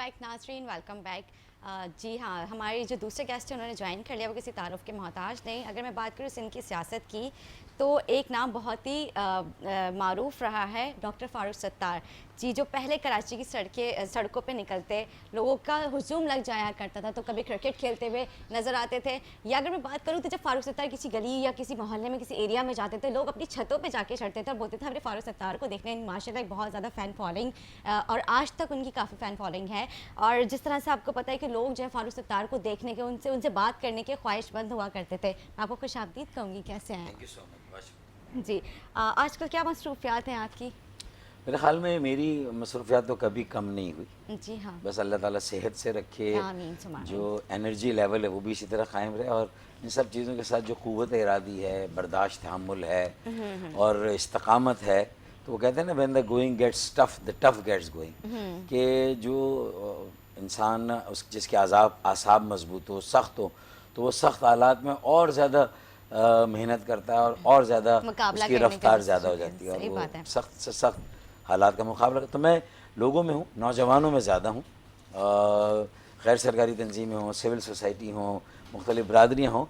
Back ناظرین، welcome back. جی ہاں، ہماری جو دوسرے گیسٹ ہیں انہوں نے جوائن کر لیا، وہ کسی تعارف کے محتاج نہیں. اگر میں بات کروں سندھ کی سیاست کی تو ایک نام بہت ہی معروف رہا ہے، ڈاکٹر فاروق ستار جی، جو پہلے کراچی کی سڑکوں پہ نکلتے لوگوں کا ہجوم لگ جایا کرتا تھا، تو کبھی کرکٹ کھیلتے ہوئے نظر آتے تھے. یا اگر میں بات کروں تو جب فاروق ستار کسی گلی یا کسی محلے میں کسی ایریا میں جاتے تھے، لوگ اپنی چھتوں پہ جا کے چڑھتے تھے اور بولتے تھے ہمارے فاروق ستار کو دیکھنے. ماشاء اللہ ایک بہت زیادہ فین فالوئنگ، اور آج تک ان کی کافی فین فالوئنگ ہے. اور جس طرح سے آپ کو پتہ ہے کہ لوگ جو ہے فاروق ستار کو دیکھنے کے، ان سے بات کرنے کے خواہش مند ہوا کرتے تھے. میں آپ کو خوش آمدید کہوں گی. کیسے ہیں؟ تھینک یو سو مچ. جی، آج کل کیا مصروفیات ہیں آپ کی؟ میرے خیال میں میری مصروفیات تو کبھی کم نہیں ہوئی. جی ہاں، بس اللہ تعالیٰ صحت سے رکھے، آمین ثم آمین. جو انرجی لیول ہے وہ بھی اسی طرح قائم رہے، اور ان سب چیزوں کے ساتھ جو قوت ارادی ہے، برداشت تحمل ہے اور استقامت ہے. تو وہ کہتے ہیں نا when the going gets tough the tough gets going، کہ جو انسان جس کے اعصاب مضبوط ہو، سخت ہو، تو وہ سخت حالات میں اور زیادہ محنت کرتا ہے اور زیادہ مقابلہ اس کی کرنے کا رفتار زیادہ ہو جاتی ہے، اور صحیح وہ بات ہے. سخت سے سخت حالات کا مقابلہ کرتا. تو میں لوگوں میں ہوں، نوجوانوں میں زیادہ ہوں، غیر سرکاری تنظیمیں ہوں، سول سوسائٹی ہوں، مختلف برادریاں ہوں.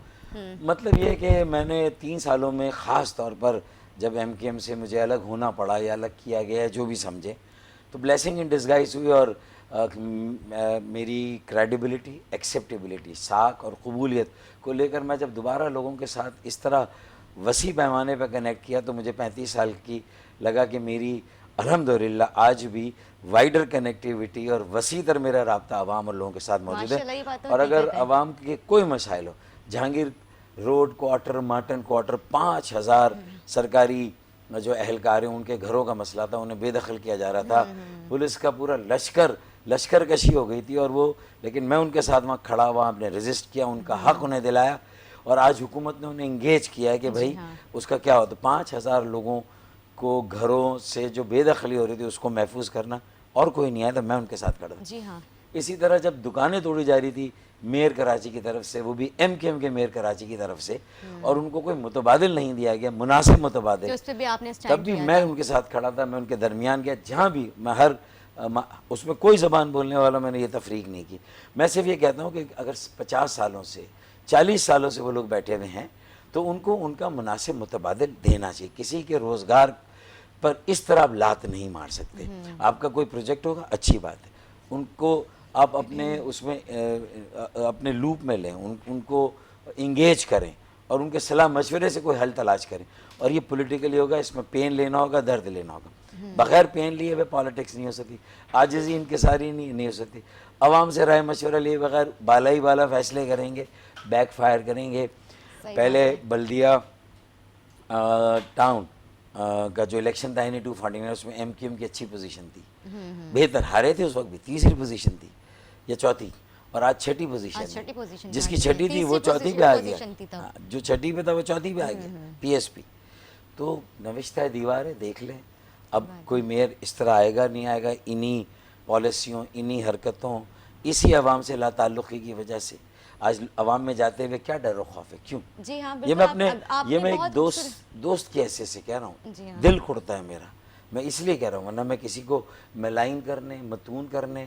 مطلب یہ ہے کہ میں نے 3 سالوں میں خاص طور پر جب ایم کے ایم سے مجھے الگ ہونا پڑا یا الگ کیا گیا جو بھی سمجھے، تو بلیسنگ ان ڈسگائز ہوئی، اور میری کریڈیبلٹی، ایکسیپٹیبلٹی، ساکھ اور قبولیت کو لے کر میں جب دوبارہ لوگوں کے ساتھ اس طرح وسیع پیمانے پہ کنیکٹ کیا، تو مجھے 35 سال کی لگا کہ میری الحمدللہ آج بھی وائڈر کنیکٹیوٹی اور وسیع تر میرا رابطہ عوام اور لوگوں کے ساتھ موجود ہے. ماشاء اللہ یہ بات تو اور اگر حقیقت ہے. عوام کے کوئی مسائل ہو، Jahangir road quarter, Martin quarter, 5000 سرکاری جو اہلکار ہیں ان کے گھروں کا مسئلہ تھا، انہیں بے دخل کیا جا رہا تھا، پولیس کا پورا لشکر کشی ہو گئی تھی، اور وہ لیکن میں ان کے ساتھ وہاں کھڑا ہوا، ہم نے ریزسٹ کیا، ان کا حق انہیں دلایا، اور آج حکومت نے انہیں انگیج کیا ہے کہ بھائی اس کا کیا ہوتا. 5000 لوگوں کو گھروں سے جو بے دخلی ہو رہی تھی اس کو محفوظ کرنا، اور کوئی نہیں آیا تو میں ان کے ساتھ کھڑا تھا. جی ہاں، اسی طرح جب دکانیں توڑی جا رہی تھی میئر کراچی کی طرف سے، وہ بھی ایم کے ایم کے میئر کراچی کی طرف سے، اور ان کو کوئی متبادل نہیں دیا گیا، مناسب متبادل، تو اس پہ بھی آپ نے تب اسٹینڈ بھی کیا میں تھا. ان کے ساتھ کھڑا تھا. میں ان کے درمیان گیا جہاں بھی، میں اس میں کوئی زبان بولنے والا میں نے یہ تفریق نہیں کی. میں صرف یہ کہتا ہوں کہ اگر 50 سالوں سے 40 سالوں سے وہ لوگ بیٹھے ہوئے ہیں تو ان کو ان کا مناسب متبادل دینا چاہیے. کسی کے روزگار پر اس طرح آپ لات نہیں مار سکتے. آپ کا کوئی پروجیکٹ ہوگا اچھی بات ہے، ان کو آپ اپنے اس میں اپنے لوپ میں لیں، ان کو انگیج کریں اور ان کے صلاح مشورے سے کوئی حل تلاش کریں. اور یہ پولیٹیکلی ہوگا، اس میں پین لینا ہوگا، درد لینا ہوگا. بغیر پین لیے ہوئے پالیٹکس نہیں ہو سکتی، عاجزی انکساری نہیں ہو سکتی. عوام سے رائے مشورہ لیے بغیر بالا ہی بالا فیصلے کریں گے، بیک فائر کریں گے. صحیح بات پہلے ہے. بلدیہ ٹاؤن کا جو الیکشن تھا 92-49، اس میں ایم کیو ایم کی اچھی پوزیشن تھی، بہتر ہارے تھے اس وقت بھی، تیسری پوزیشن تھی یا چوتھی، اور آج چھٹی پوزیشن ہے. جس کی چھٹی تھی وہ چوتھی پہ آ گیا، جو چھٹی پہ تھا وہ چوتھی پہ آ گیا، پی ایس پی. تو نوشتہ دیوار ہے، دیکھ لیں. اب کوئی میئر اس طرح آئے گا نہیں آئے گا، انہی پالیسیوں، انہی حرکتوں، اسی عوام سے لا تعلقی کی وجہ سے آج عوام میں جاتے ہوئے کیا ڈر و خوف ہے؟ کیوں؟ جی ہاں یہ بالکل. میں اپنے آپ یہ نے میں ایک بہت خوبصورت. دوست کی حیثیت سے کہہ رہا ہوں، جی ہاں، دل کھڑتا ہے میرا. میں اس لیے کہہ رہا ہوں، ورنہ میں کسی کو ملائن کرنے، متون کرنے،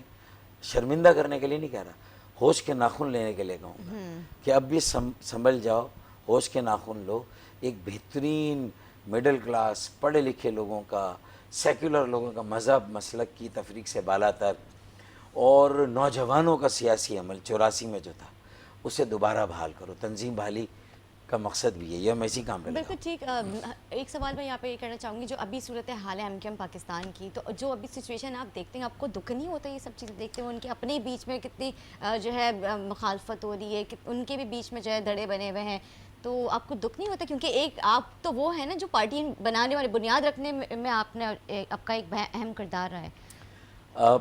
شرمندہ کرنے کے لیے نہیں کہہ رہا. ہوش کے ناخن لینے کے لیے کہوں گا کہ اب بھی سنبھل جاؤ، ہوش کے ناخن لو. ایک بہترین مڈل کلاس پڑھے لکھے لوگوں کا، سیکولر لوگوں کا، مذہب مسلک کی تفریق سے بالا تر، اور نوجوانوں کا سیاسی عمل 84 میں جو تھا اسے دوبارہ بحال کرو. تنظیم بحالی کا مقصد بھی ہے، میں اسی کام پہ لگا بالکل ہوں. ٹھیک. ایک سوال میں یہاں پہ یہ کرنا چاہوں گی، جو ابھی صورت حال ہے ایم کیو ایم پاکستان کی، تو جو ابھی سچویشن آپ دیکھتے ہیں، آپ کو دکھ نہیں ہوتا یہ سب چیزیں دیکھتے ہوئے؟ ان کے اپنے بیچ میں کتنی جو ہے مخالفت ہو رہی ہے، ان کے بھی بیچ میں جو ہے دڑے بنے ہوئے ہیں، تو آپ کو دکھ نہیں ہوتا؟ کیونکہ ایک آپ تو وہ ہے نا جو پارٹی بنانے والے، بنیاد رکھنے میں آپ کا ایک اہم کردار رہا ہے.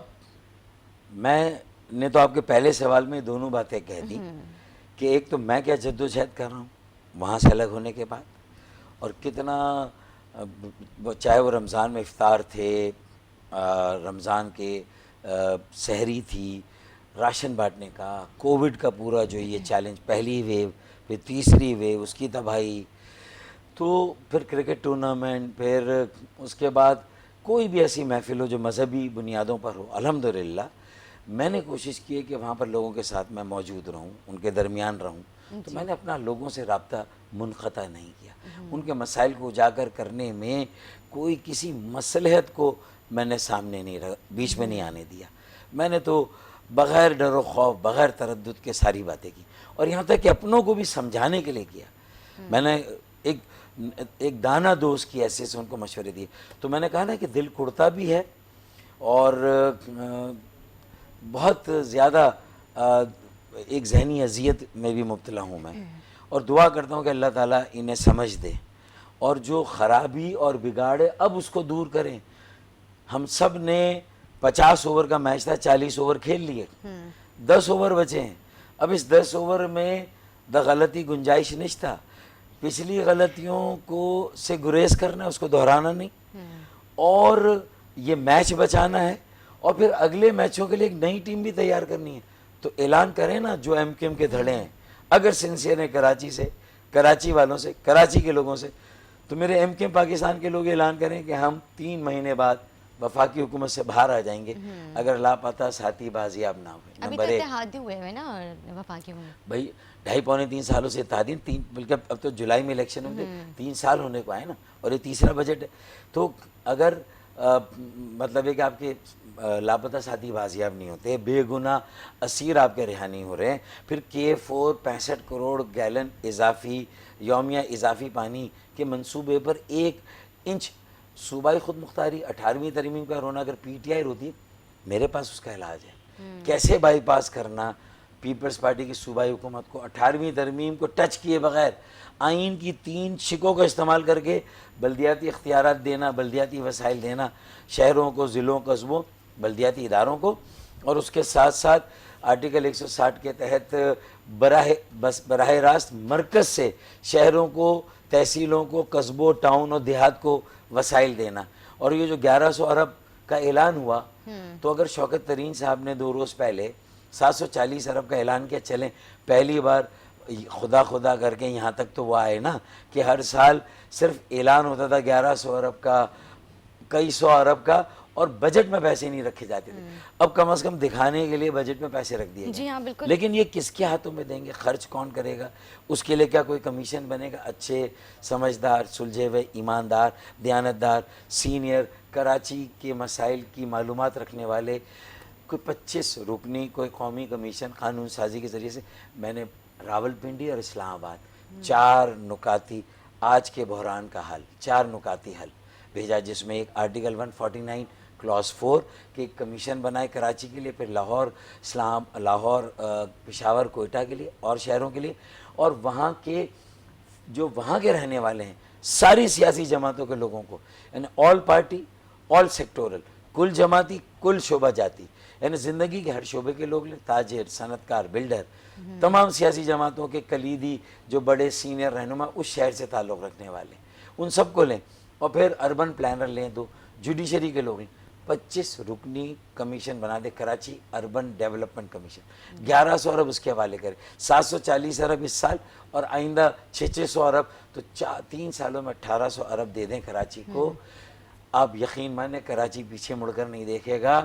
میں نے تو آپ کے پہلے سوال میں دونوں باتیں کہہ دی کہ ایک تو میں کیا جدوجہد کر رہا ہوں وہاں سے الگ ہونے کے بعد، اور کتنا چاہے وہ رمضان میں افطار تھے، رمضان کے سحری تھی، راشن بانٹنے کا، کووڈ کا پورا جو یہ چیلنج، پہلی ویو پھر تیسری ویو، اس کی تباہی، تو پھر کرکٹ ٹورنامنٹ، پھر اس کے بعد کوئی بھی ایسی محفل ہو جو مذہبی بنیادوں پر ہو، الحمدللہ میں نے کوشش کی ہے کہ وہاں پر لوگوں کے ساتھ میں موجود رہوں, ان کے درمیان رہوں. تو میں نے اپنا لوگوں سے رابطہ منقطع نہیں کیا. ان کے مسائل کو اجاگر کرنے میں کوئی کسی مصلحت کو میں نے سامنے نہیں بیچ میں نہیں آنے دیا. میں نے تو بغیر ڈر و خوف, بغیر تردد کے ساری باتیں کی, اور یہاں تک کہ اپنوں کو بھی سمجھانے کے لیے کیا. میں نے ایک دانہ دوست کی ایسے سے ان کو مشورے دیے. تو میں نے کہا نا کہ دل کڑتا بھی ہے, اور بہت زیادہ ایک ذہنی اذیت میں بھی مبتلا ہوں میں, اور دعا کرتا ہوں کہ اللہ تعالیٰ انہیں سمجھ دے, اور جو خرابی اور بگاڑے اب اس کو دور کریں. ہم سب نے 50 اوور کا میچ تھا, 40 اوور کھیل لیے, 10 اوور بچے ہیں. اب اس 10 اوور میں غلطی گنجائش نہیں تھا. پچھلی غلطیوں کو سے گریز کرنا ہے, اس کو دہرانا نہیں, اور یہ میچ بچانا ہے, اور پھر اگلے میچوں کے لیے ایک نئی ٹیم بھی تیار کرنی ہے. تو اعلان کریں نا جو ایم کیو ایم کے دھڑے ہیں, اگر سنسیئر ہیں کراچی سے, کراچی والوں سے, کراچی کے لوگوں سے, تو میرے ایم کیو ایم پاکستان کے لوگ اعلان کریں کہ ہم 3 مہینے بعد وفاقی حکومت سے باہر آ جائیں گے اگر لاپتہ ساتھی بازیاب نہ ہوئے. ابھی تو نمبر 1 اتحادی ہوئے ہوئے نا وفاقی میں. بھائی 2.5-3 سالوں سے اتحادی, بلکہ اب تو جولائی میں الیکشن ہوتے, 3 سال ہونے کو آئے نا, اور یہ تیسرا بجٹ ہے. تو اگر مطلب ہے کہ آپ کے لاپتہ ساتھی بازیاب نہیں ہوتے, بے گناہ اسیر آپ کے رہا نہیں ہو رہے ہیں, پھر K4 65 کروڑ گیلن اضافی یومیہ اضافی پانی کے منصوبے پر 1 انچ صوبائی خود مختاری 18ویں ترمیم کا رونا اگر پی ٹی آئی روتی, میرے پاس اس کا علاج ہے. کیسے بائی پاس کرنا پیپلز پارٹی کی صوبائی حکومت کو 18ویں ترمیم کو ٹچ کیے بغیر آئین کی 3 شکوں کا استعمال کر کے بلدیاتی اختیارات دینا, بلدیاتی وسائل دینا شہروں کو, ضلعوں, قصبوں, بلدیاتی اداروں کو, اور اس کے ساتھ ساتھ آرٹیکل 160 کے تحت براہ راست مرکز سے شہروں کو, تحصیلوں کو, قصبوں, ٹاؤن اور دیہات کو وسائل دینا. اور یہ جو 1100 ارب کا اعلان ہوا, تو اگر شوکت ترین صاحب نے 2 روز پہلے 740 ارب کا اعلان کیا, چلیں پہلی بار خدا کر کے یہاں تک تو وہ آئے نا کہ ہر سال صرف اعلان ہوتا تھا 1100 ارب کا, کئی 100 ارب کا, اور بجٹ میں پیسے نہیں رکھے جاتے تھے. اب کم از کم دکھانے کے لیے بجٹ میں پیسے رکھ دیے. جی ہاں بالکل. لیکن یہ کس کے ہاتھوں میں دیں گے, خرچ کون کرے گا, اس کے لیے کیا کوئی کمیشن بنے گا؟ اچھے سمجھدار, سلجھے ہوئے, ایماندار, دیانتدار, سینئر, کراچی کے مسائل کی معلومات رکھنے والے کوئی 25 رکنی کوئی قومی کمیشن قانون سازی کے ذریعے سے. میں نے راولپنڈی اور اسلام آباد 4 نکاتی آج کے بحران کا حل, 4 نکاتی حل بھیجا, جس میں ایک آرٹیکل 149 کلاس 4 کہ ایک کمیشن بنائے کراچی کے لیے, پھر لاہور, پشاور, کوئٹہ کے لیے اور شہروں کے لیے, اور وہاں کے جو وہاں کے رہنے والے ہیں ساری سیاسی جماعتوں کے لوگوں کو, یعنی آل پارٹی, آل سیکٹورل, کل جماعتی, کل شعبہ جاتی, یعنی زندگی کے ہر شعبے کے لوگ لیں, تاجر, صنعت کار, بلڈر, تمام سیاسی جماعتوں کے کلیدی جو بڑے سینئر رہنما اس شہر سے تعلق رکھنے والے, ان سب کو لیں, اور پھر اربن پلانر لیں, 2 جوڈیشری کے لوگ ہیں. 25 رکنی کمیشن بنا دے کراچی اربن ڈیولپمنٹ کمیشن, 1100 ارب اس کے حوالے کرے, 740 ارب اس سال, اور آئندہ 600 ارب, تو 3 سالوں میں 1800 ارب دے دیں کراچی کو. آپ یقین مانیں کراچی پیچھے مڑ کر نہیں دیکھے گا.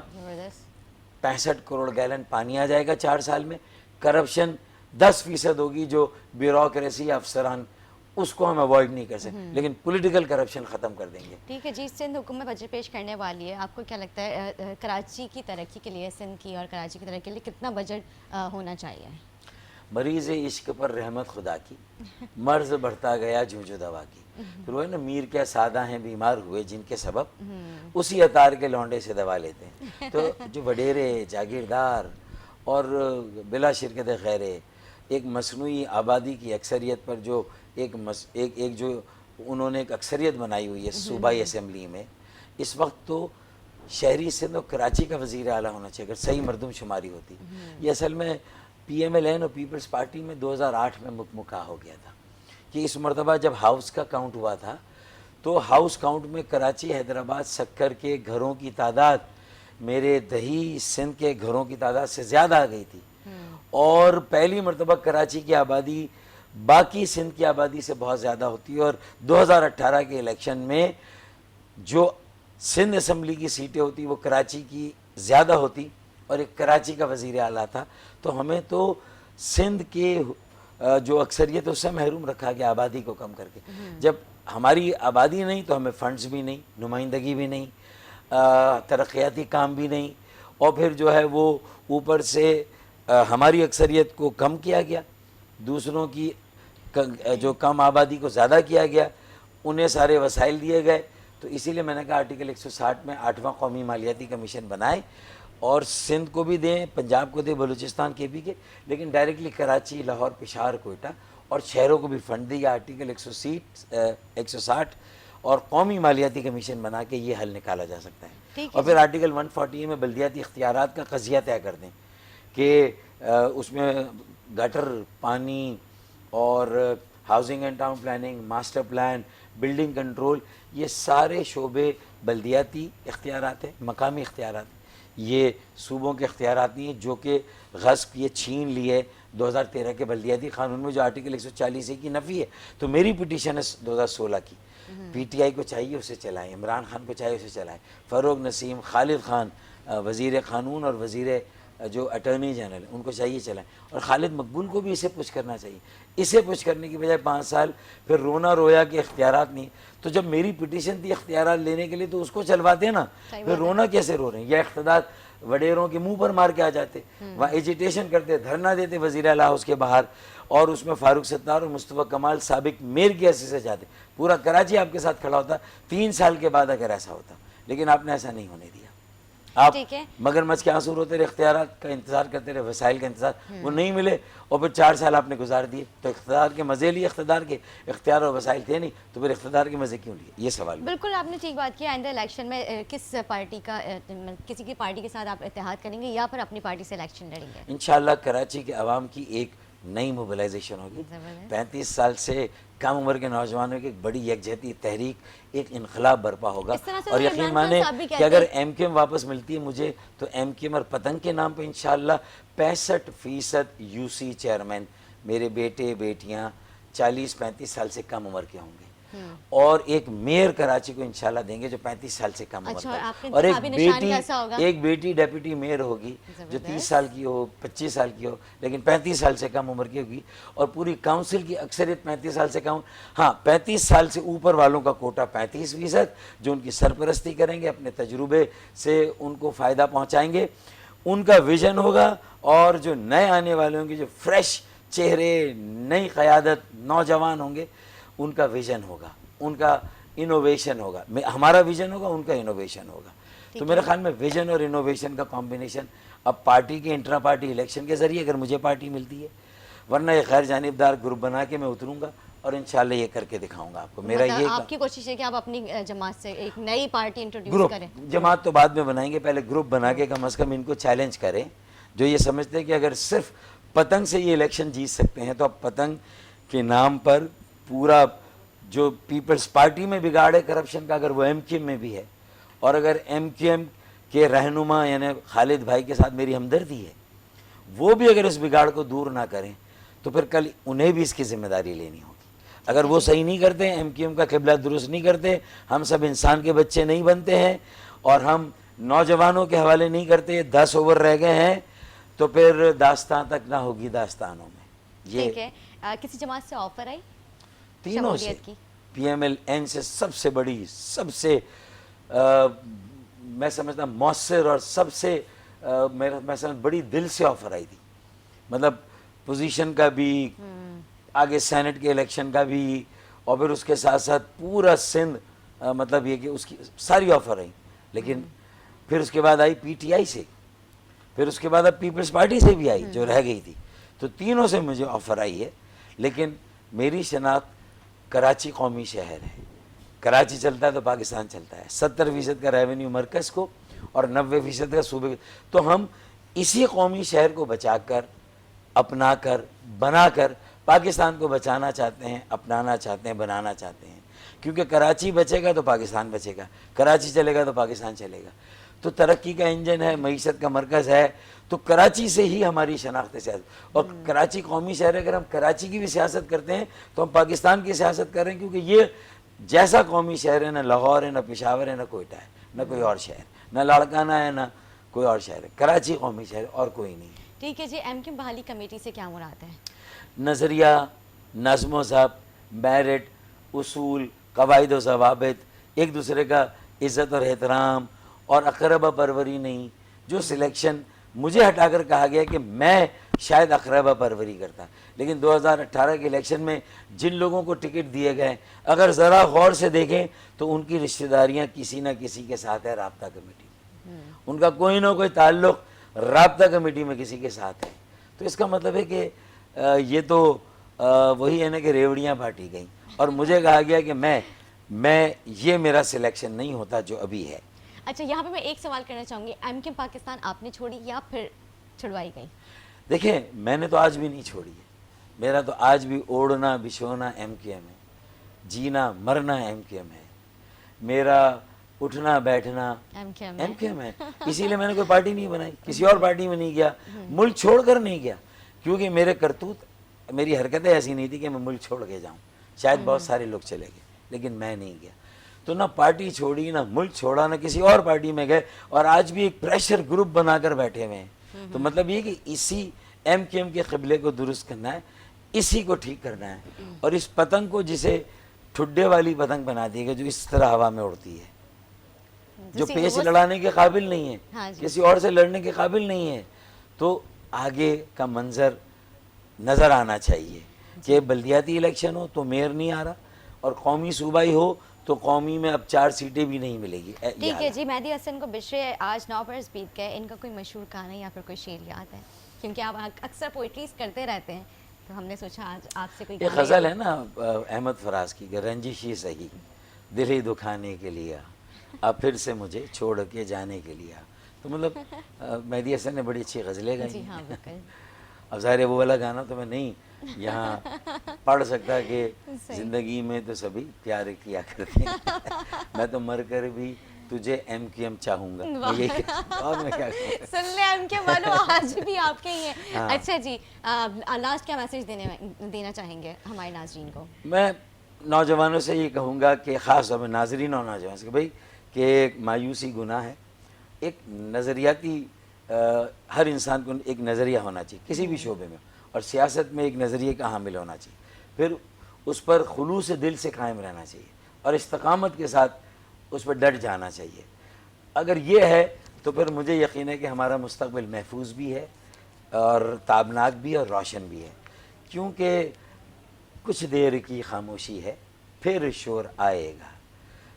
65 کروڑ گیلن پانی آ جائے گا 4 سال میں. کرپشن 10% ہوگی, جو بیوروکریسی افسران, اس کو ہم اوائڈ نہیں کر سکتے, لیکن پولیٹیکل کرپشن ختم کر دیں گے. ٹھیک ہے جی. سندھ حکومت بجٹ پیش کرنے والی ہے, آپ کو کیا لگتا ہے کراچی کی ترقی کے لیے, سندھ کی اور کراچی کی ترقی کے لیے کتنا بجٹ ہونا چاہیے؟ مریض عشق پر رحمت خدا کی, مرض بڑھتا گیا جھوجو دوا کی. پھر وہ ہے نا, میر کیا سادہ ہیں بیمار ہوئے جن کے سبب, اسی اتار کے لونڈے سے دوا لیتے ہیں. تو جو وڈیرے, جاگیردار اور بلا شرکت غیرے ایک مصنوعی آبادی کی اکثریت پر جو ایک جو انہوں نے ایک اکثریت بنائی ہوئی ہے صوبائی اسمبلی میں, اس وقت تو شہری سندھ اور کراچی کا وزیر اعلیٰ ہونا چاہیے اگر صحیح مردم شماری ہوتی. یہ اصل میں پی ایم ایل این اور پیپلز پارٹی میں 2008 میں مکمکا ہو گیا تھا کہ اس مرتبہ جب ہاؤس کا کاؤنٹ ہوا تھا تو ہاؤس کاؤنٹ میں کراچی, حیدرآباد, سکر کے گھروں کی تعداد میرے دہی سندھ کے گھروں کی تعداد سے زیادہ آ گئی تھی, اور پہلی مرتبہ کراچی کی آبادی باقی سندھ کی آبادی سے بہت زیادہ ہوتی ہے. اور 2018 کے الیکشن میں جو سندھ اسمبلی کی سیٹیں ہوتی وہ کراچی کی زیادہ ہوتی, اور ایک کراچی کا وزیر اعلیٰ تھا. تو ہمیں تو سندھ کے جو اکثریت اس سے محروم رکھا گیا آبادی کو کم کر کے. جب ہماری آبادی نہیں تو ہمیں فنڈز بھی نہیں, نمائندگی بھی نہیں, ترقیاتی کام بھی نہیں, اور پھر جو ہے وہ اوپر سے ہماری اکثریت کو کم کیا گیا, دوسروں کی جو کم آبادی کو زیادہ کیا گیا, انہیں سارے وسائل دیے گئے. تو اسی لیے میں نے کہا آرٹیکل 160 میں 8واں قومی مالیاتی کمیشن بنائے اور سندھ کو بھی دیں, پنجاب کو دیں, بلوچستان کے بھی کے, لیکن ڈائریکٹلی کراچی, لاہور, پشاور, کوئٹہ اور شہروں کو بھی فنڈ دیا. آرٹیکل 160 اور قومی مالیاتی کمیشن بنا کے یہ حل نکالا جا سکتا ہے. اور پھر آرٹیکل 140 میں بلدیاتی اختیارات کا قضیہ طے کر دیں کہ اس میں گٹر, پانی اور housing and town planning, master plan, building control, یہ سارے شعبے بلدیاتی اختیارات ہیں, مقامی اختیارات ہیں. یہ صوبوں کے اختیارات نہیں ہیں جو کہ غصب یہ چھین لیے 2013 کے بلدیاتی قانون میں, جو آرٹیکل 140 کی نفی ہے. تو میری پٹیشن ہے 2016 کی, پی ٹی آئی کو چاہیے اسے چلائیں, عمران خان کو چاہیے اسے چلائیں, فروغ نسیم, خالد خان وزیر قانون اور وزیر جو اٹارنی جنرل ان کو چاہیے چلائیں, اور خالد مقبول کو بھی اسے پوچھ کرنا چاہیے. اسے پوچھ کرنے کی بجائے 5 سال پھر رونا رویا کہ اختیارات نہیں. تو جب میری پٹیشن تھی اختیارات لینے کے لیے تو اس کو چلواتے نا, پھر رونا کیسے رو رہے ہیں. یا اقتدار وڈیروں کے منہ پر مار کے آ جاتے, وہاں ایجیٹیشن کرتے, دھرنا دیتے وزیر اعلیٰ ہاؤس کے باہر, اور اس میں فاروق ستار اور مصطفیٰ کمال سابق میئر کی حیثیت سے جاتے. پورا کراچی آپ کے ساتھ کھڑا ہوتا 3 سال کے بعد اگر ایسا ہوتا, لیکن آپ نے ایسا نہیں ہونے دیا. آپ مگر مچ کے آنسو روتے رہے, اختیارات کا انتظار کرتے رہے, وسائل کا انتظار, وہ نہیں ملے, اور پھر 4 سال آپ نے گزار دیے. تو اقتدار کے مزے لیے, اقتدار کے اختیار اور وسائل تھے نہیں, تو پھر اقتدار کے مزے کیوں لیے, یہ سوال. بالکل آپ نے ٹھیک بات کی. آئندہ الیکشن میں کس پارٹی کا, کسی کی پارٹی کے ساتھ آپ اتحاد کریں گے یا پھر اپنی پارٹی سے الیکشن لڑیں گے؟ انشاءاللہ کراچی کے عوام کی ایک نئی موبلائزیشن ہوگی. 35 سال سے کم عمر کے نوجوانوں کی ایک بڑی یکجہتی تحریک, ایک انقلاب برپا ہوگا. اور یقین مانیں کہ اگر ایم کیو ایم واپس ملتی ہے مجھے, تو ایم کیو ایم اور پتنگ کے نام پہ انشاءاللہ 65% یو سی چیئرمین میرے بیٹے بیٹیاں 40-35 سال سے کم عمر کے ہوں گے, اور ایک میئر کراچی کو انشاءاللہ دیں گے جو 35 سال سے کم عمر کا, اور ایک بیٹی ڈیپٹی میئر ہوگی جو 30 سال کی ہو, 25 سال کی ہو, لیکن 35 سال سے کم عمر کی ہوگی. اور پوری کاؤنسل کی اکثریت 35 سال سے کم. ہاں 35 سال سے اوپر والوں کا کوٹا 35% جو ان کی سرپرستی کریں گے, اپنے تجربے سے ان کو فائدہ پہنچائیں گے, ان کا ویژن ہوگا. اور جو نئے آنے والے ہوں گے, جو فریش چہرے, نئی قیادت, نوجوان ہوں گے, ان کا ویژن ہوگا, ان کا انوویشن ہوگا. ہمارا ویژن ہوگا, ان کا انوویشن ہوگا. تو میرے خیال میں ویژن اور انوویشن کا کمبینیشن اب پارٹی کے انٹرا پارٹی الیکشن کے ذریعے اگر مجھے پارٹی ملتی ہے, ورنہ ایک غیر جانبدار گروپ بنا کے میں اتروں گا اور انشاءاللہ یہ کر کے دکھاؤں گا آپ کو. میرا یہ آپ کی کوشش ہے کہ آپ اپنی جماعت سے ایک نئی پارٹی انٹروڈیوس کریں. جماعت تو بعد میں بنائیں گے, پہلے گروپ بنا کے کم از کم ان کو چیلنج کریں جو یہ سمجھتے ہیں کہ اگر صرف پتنگ سے یہ الیکشن جیت سکتے ہیں, تو اب پتنگ کے نام پر پورا جو پیپلز پارٹی میں بگاڑ ہے کرپشن کا, اگر وہ ایم کیو ایم میں بھی ہے, اور اگر ایم کیو ایم کے رہنما یعنی خالد بھائی کے ساتھ میری ہمدردی ہے, وہ بھی اگر اس بگاڑ کو دور نہ کریں تو پھر کل انہیں بھی اس کی ذمہ داری لینی ہوگی. اگر وہ صحیح نہیں کرتے, ایم کیو ایم کا قبلہ درست نہیں کرتے, ہم سب انسان کے بچے نہیں بنتے ہیں, اور ہم نوجوانوں کے حوالے نہیں کرتے, 10 اوور رہ گئے ہیں, تو پھر داستان تک نہ ہوگی داستانوں میں. ٹھیک ہے, کسی جماعت سے آفر آئی تینوں سے, پی ایم ایل این سے سب سے بڑی, سب سے میں سمجھتا مؤثر اور سب سے میں سمجھ بڑی دل سے آفر آئی تھی. مطلب پوزیشن کا بھی, آگے سینٹ کے الیکشن کا بھی, اور پھر اس کے ساتھ ساتھ پورا سندھ, مطلب یہ کہ اس کی ساری آفر آئی. لیکن پھر اس کے بعد آئی پی ٹی آئی سے, پھر اس کے بعد اب پیپلز پارٹی سے بھی آئی جو رہ گئی تھی. تو تینوں سے مجھے آفر آئی ہے, لیکن میری شناخت کراچی قومی شہر ہے. کراچی چلتا ہے تو پاکستان چلتا ہے. 70% کا ریونیو مرکز کو اور 90% کا صوبے. تو ہم اسی قومی شہر کو بچا کر, اپنا کر, بنا کر پاکستان کو بچانا چاہتے ہیں, اپنانا چاہتے ہیں, بنانا چاہتے ہیں. کیونکہ کراچی بچے گا تو پاکستان بچے گا, کراچی چلے گا تو پاکستان چلے گا. تو ترقی کا انجن ہے, معیشت کا مرکز ہے, تو کراچی سے ہی ہماری شناخت سیاست. اور کراچی قومی شہر ہے, اگر ہم کراچی کی بھی سیاست کرتے ہیں تو ہم پاکستان کی سیاست کر رہے ہیں, کیونکہ یہ جیسا قومی شہر ہے, نہ لاہور ہے, نہ پشاور ہے, نہ کوئٹہ ہے, نہ کوئی اور شہر, نہ لاڑکانہ ہے, نہ کوئی اور شہر ہے، کراچی قومی شہر اور کوئی نہیں ہے۔ ٹھیک ہے جی، ایم کیو بحالی کمیٹی سے کیا مراد ہے؟ نظریہ، نظم و ضبط، میرٹ، اصول، قواعد و ضوابط، ایک دوسرے کا عزت اور احترام اور اقربہ پروری نہیں۔ جو سلیکشن مجھے ہٹا کر کہا گیا کہ میں شاید اقربہ پروری کرتا، لیکن 2018 کے الیکشن میں جن لوگوں کو ٹکٹ دیے گئے اگر ذرا غور سے دیکھیں تو ان کی رشتہ داریاں کسی نہ کسی کے ساتھ ہے رابطہ کمیٹی میں، ان کا کوئی نہ کوئی تعلق رابطہ کمیٹی میں کسی کے ساتھ ہے۔ تو اس کا مطلب ہے کہ یہ تو وہی ہے نا کہ ریوڑیاں بانٹی گئیں، اور مجھے کہا گیا کہ میں یہ میرا سلیکشن نہیں ہوتا جو ابھی ہے۔ اچھا، یہاں پہ میں ایک سوال کرنا چاہوں گی، ایم کیو پاکستان آپ نے چھوڑی یا پھر چھڑوائی گئی؟ دیکھیں میں نے تو آج بھی نہیں چھوڑی ہے، میرا تو آج بھی اوڑھنا بچھونا ایم کیو ایم ہے، جینا مرنا ایم کیو ایم ہے، میرا اٹھنا بیٹھنا M Q M Q M ہے۔ اسی لیے میں نے کوئی پارٹی نہیں بنائی، کسی اور پارٹی میں نہیں گیا، ملک چھوڑ کر نہیں گیا، کیونکہ میرے کرتوت، میری حرکتیں ایسی نہیں تھی کہ میں ملک چھوڑ کے جاؤں۔ شاید بہت سارے لوگ چلے گئے لیکن میں نہیں گیا، تو نہ پارٹی چھوڑی، نہ ملک چھوڑا، نہ کسی اور پارٹی میں گئے، اور آج بھی ایک پریشر گروپ بنا کر بیٹھے ہوئے ہیں۔ تو مطلب یہ کہ اسی ایم کیو ایم کے قبلے کو درست کرنا ہے، اسی کو ٹھیک کرنا ہے، اور اس پتنگ کو جسے ٹھڈے والی پتنگ بنا دی گئی جو اس طرح ہوا میں اڑتی ہے، جو پیچ لڑانے کے قابل نہیں ہے، کسی اور سے لڑنے کے قابل نہیں ہے، تو آگے کا منظر نظر آنا چاہیے کہ بلدیاتی الیکشن ہو تو میئر نہیں آ رہا، اور قومی صوبائی ہو تو قومی میں اب 4 سیٹیں بھی نہیں ملے گی۔ ٹھیک ہے جی، مہدی حسن کو بشرے آج 9 برس بیت گئے، ان کا کوئی مشہور گانا یا پھر کوئی شعر یاد ہے؟ کیونکہ آپ اکثر پوئٹریز کرتے رہتے ہیں، تو ہم نے سوچا آج آپ سے کوئی ایک غزل ہے نا احمد فراز کی کہ رنجشی سہی دل ہی دکھانے کے لیا، اب پھر سے مجھے چھوڑ کے جانے کے لیا۔ تو مطلب مہدی حسن نے بڑی اچھی غزلیں گائی جی ہاں ہیں۔ بالکل۔ اب ظاہر ہے وہ والا گانا تو میں نہیں یہاں پڑھ سکتا کہ زندگی میں تو سبھی پیار کیا کرتے ہیں، میں تو مر کر بھی تجھے ایم کیو ایم چاہوں گا، میں یہی کہتا ہوں، اور میں کیا کروں۔ سن لیں ایم کیو والو، آج بھی آپ کے ہی ہیں۔ اچھا جی، لاسٹ کیا میسج دینا چاہیں گے ہمارے ناظرین کو؟ میں نوجوانوں سے یہ کہوں گا کہ خاص طور پہ ناظرین اور نوجوان سے کہ بھائی کہ مایوسی گناہ ہے، ایک نظریاتی ہر انسان کو ایک نظریہ ہونا چاہیے کسی بھی شعبے میں، اور سیاست میں ایک نظریے کا حامل ہونا چاہیے، پھر اس پر خلوص دل سے قائم رہنا چاہیے اور استقامت کے ساتھ اس پر ڈٹ جانا چاہیے۔ اگر یہ ہے تو پھر مجھے یقین ہے کہ ہمارا مستقبل محفوظ بھی ہے اور تابناک بھی اور روشن بھی ہے، کیونکہ کچھ دیر کی خاموشی ہے پھر شور آئے گا،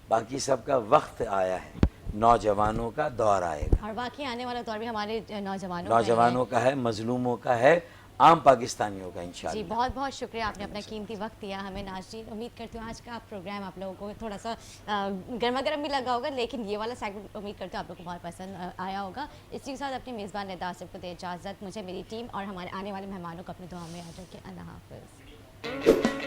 باقی سب کا وقت آیا ہے، نوجوانوں کا دور آئے گا، اور باقی آنے والا دور بھی ہمارے نوجوانوں کا ہے، مظلوموں کا ہے، عام پاکستانیوں کا انشاءاللہ۔ جی بہت بہت شکریہ، آپ نے اپنا قیمتی وقت دیا ہمیں ناظرین۔ امید کرتی ہوں آج کا پروگرام آپ لوگوں کو تھوڑا سا گرما گرم بھی لگا ہوگا، لیکن یہ والا سیگمنٹ امید کرتی ہوں آپ لوگوں کو بہت پسند آیا ہوگا۔ اسی کے ساتھ اپنے میزبان ندا آصف کو دے اجازت، مجھے، میری ٹیم اور ہمارے آنے والے مہمانوں کو اپنی دعا میں یاد رکھیں۔ اللہ حافظ۔